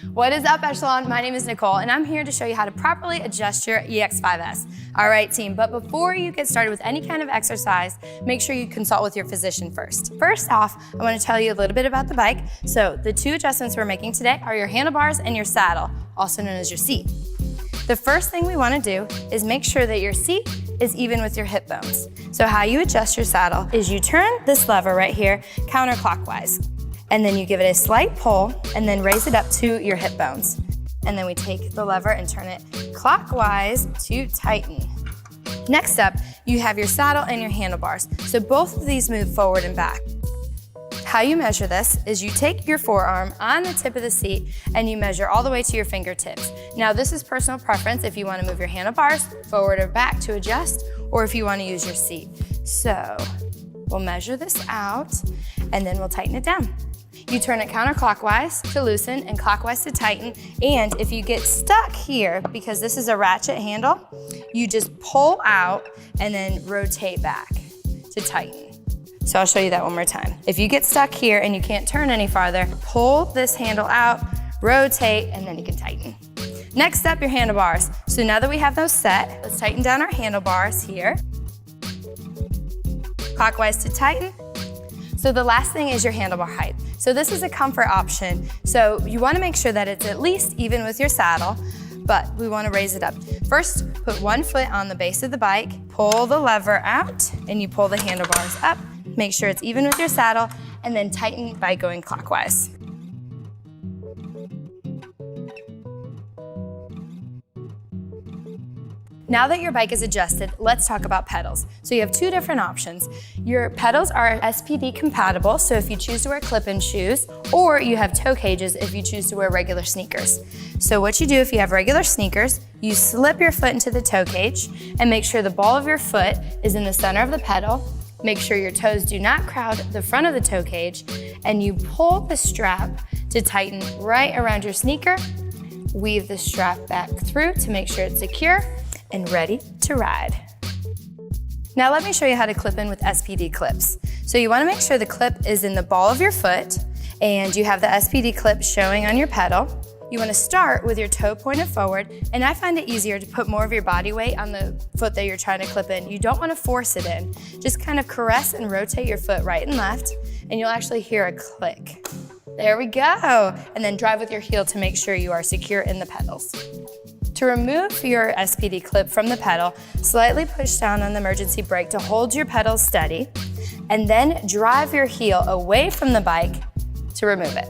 What is up, Echelon? My name is Nicole, and I'm here to show you how to properly adjust your EX-5S. All right, team, but before you get started with any kind of exercise, make sure you consult with your physician first. First off, I want to tell you a little bit about the bike. So the two adjustments we're making today are your handlebars and your saddle, also known as your seat. The first thing we want to do is make sure that your seat is even with your hip bones. So how you adjust your saddle is you turn this lever right here counterclockwise, and then you give it a slight pull and then raise it up to your hip bones. And then we take the lever and turn it clockwise to tighten. Next up, you have your saddle and your handlebars. So both of these move forward and back. How you measure this is you take your forearm on the tip of the seat and you measure all the way to your fingertips. Now this is personal preference if you want to move your handlebars forward or back to adjust, or if you want to use your seat. So we'll measure this out and then we'll tighten it down. You turn it counterclockwise to loosen and clockwise to tighten. And if you get stuck here, because this is a ratchet handle, you just pull out and then rotate back to tighten. So I'll show you that one more time. If you get stuck here and you can't turn any farther, pull this handle out, rotate, and then you can tighten. Next up, your handlebars. So now that we have those set, let's tighten down our handlebars here. Clockwise to tighten. So the last thing is your handlebar height. So this is a comfort option. So you want to make sure that it's at least even with your saddle, but we want to raise it up. First, put one foot on the base of the bike, pull the lever out, and you pull the handlebars up. Make sure it's even with your saddle, and then tighten by going clockwise. Now that your bike is adjusted, let's talk about pedals. So you have two different options. Your pedals are SPD compatible, so if you choose to wear clip-in shoes, or you have toe cages if you choose to wear regular sneakers. So what you do if you have regular sneakers, you slip your foot into the toe cage and make sure the ball of your foot is in the center of the pedal. Make sure your toes do not crowd the front of the toe cage, and you pull the strap to tighten right around your sneaker. Weave the strap back through to make sure it's secure and ready to ride. Now let me show you how to clip in with SPD clips. So you want to make sure the clip is in the ball of your foot and you have the SPD clip showing on your pedal. You want to start with your toe pointed forward, and I find it easier to put more of your body weight on the foot that you're trying to clip in. You don't want to force it in. Just kind of caress and rotate your foot right and left, and you'll actually hear a click. There we go. And then drive with your heel to make sure you are secure in the pedals. To remove your SPD clip from the pedal, slightly push down on the emergency brake to hold your pedals steady, and then drive your heel away from the bike to remove it.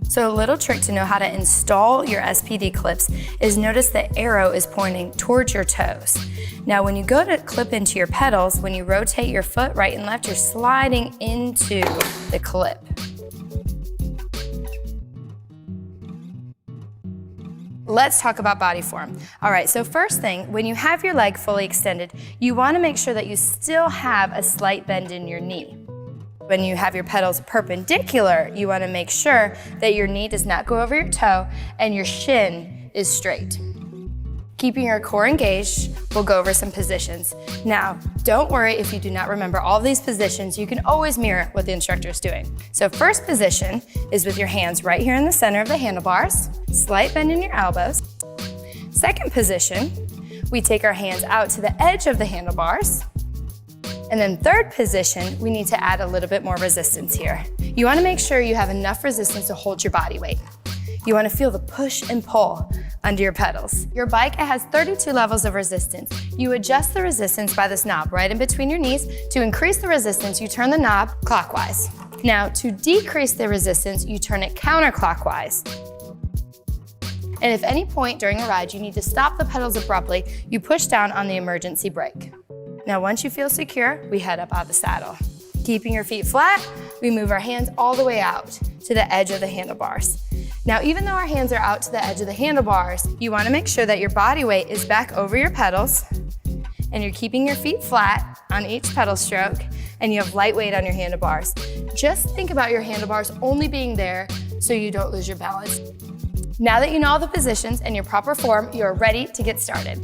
So a little trick to know how to install your SPD clips is notice the arrow is pointing towards your toes. Now when you go to clip into your pedals, when you rotate your foot right and left, you're sliding into the clip. Let's talk about body form. All right, so first thing, when you have your leg fully extended, you want to make sure that you still have a slight bend in your knee. When you have your pedals perpendicular, you want to make sure that your knee does not go over your toe and your shin is straight. Keeping your core engaged, we'll go over some positions. Now, don't worry if you do not remember all of these positions, you can always mirror what the instructor is doing. So first position is with your hands right here in the center of the handlebars, slight bend in your elbows. Second position, we take our hands out to the edge of the handlebars. And then third position, we need to add a little bit more resistance here. You want to make sure you have enough resistance to hold your body weight. You want to feel the push and pull under your pedals. Your bike has 32 levels of resistance. You adjust the resistance by this knob right in between your knees. To increase the resistance, you turn the knob clockwise. Now, to decrease the resistance, you turn it counterclockwise. And if any point during a ride you need to stop the pedals abruptly, you push down on the emergency brake. Now, once you feel secure, we head up out of the saddle. Keeping your feet flat, we move our hands all the way out to the edge of the handlebars. Now, even though our hands are out to the edge of the handlebars, you want to make sure that your body weight is back over your pedals and you're keeping your feet flat on each pedal stroke and you have light weight on your handlebars. Just think about your handlebars only being there so you don't lose your balance. Now that you know all the positions and your proper form, you are ready to get started.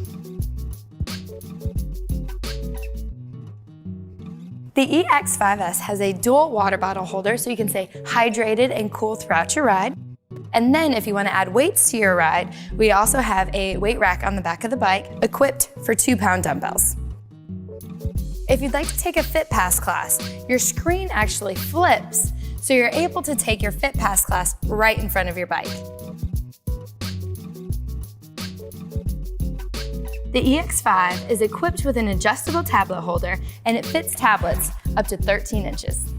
The EX-5S has a dual water bottle holder so you can stay hydrated and cool throughout your ride. And then if you want to add weights to your ride, we also have a weight rack on the back of the bike equipped for 2-pound dumbbells. If you'd like to take a Fitpass class, your screen actually flips, so you're able to take your Fitpass class right in front of your bike. The EX5 is equipped with an adjustable tablet holder, and it fits tablets up to 13 inches.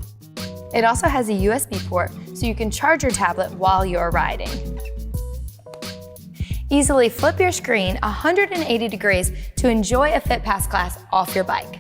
It also has a USB port, so you can charge your tablet while you're riding. Easily flip your screen 180 degrees to enjoy a Fitpass class off your bike.